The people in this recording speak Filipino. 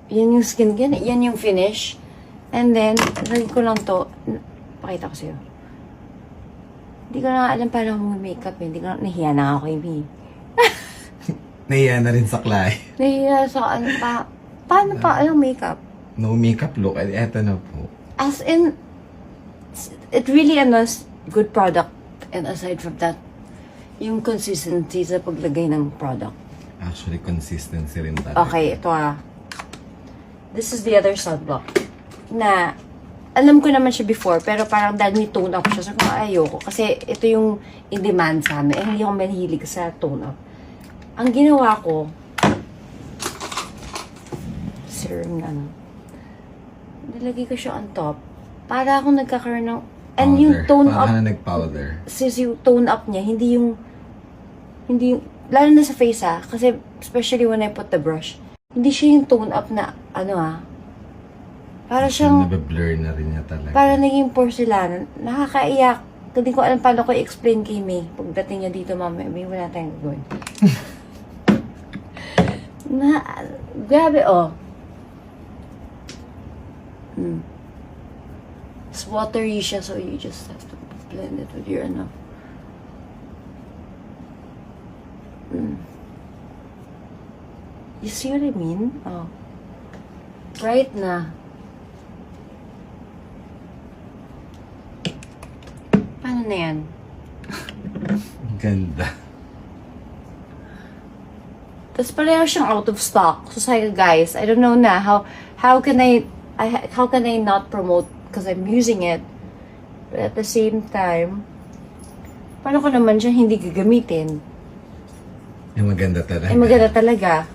Yan yung skin, yan yung finish. And then, lagyan ko lang to. Pakita ko sa'yo. Hindi ko na alam paano mag-makeup eh. Hindi ko na, nahiya na ako eh. Nahiya na rin sa Clay. Nahiya sa ano pa. Paano pa ang makeup? No makeup look. Eto na po. As in, it really is good product. And aside from that, yung consistency sa paglagay ng product. Actually, consistency rin talaga. Okay, ito This is the other sunblock. Na, alam ko naman siya before, pero parang dahil may tone up siya. So, kung ayoko. Kasi ito yung in-demand sa amin. Hindi ako mahilig sa tone up. Ang ginawa ko, serum na nilagay ko siya on top. Para akong nagkakaroon ng, and Powder. yung tone up, Parang nag-powder. since yung tone up niya, hindi yung, lalo na sa face kasi especially when I put the brush, hindi siya yung tone up na, para siyang, Nabe-blur na rin niya talaga. para naging porcelain. Nakakaiyak. Hindi ko alam paano ko i-explain kay May. Pagdating niya dito, mamaya, May, wala tayong gagawin. Grabe, It's watery siya, so you just have to blend it with your You see what I mean? Bright na. Paano na yan? Ganda. Tapos pareho siyang out of stock. So sabi guys, I don't know na how can I not promote because I'm using it. But at the same time, paano ko naman siya hindi gagamitin? Yung maganda talaga. Ay maganda talaga.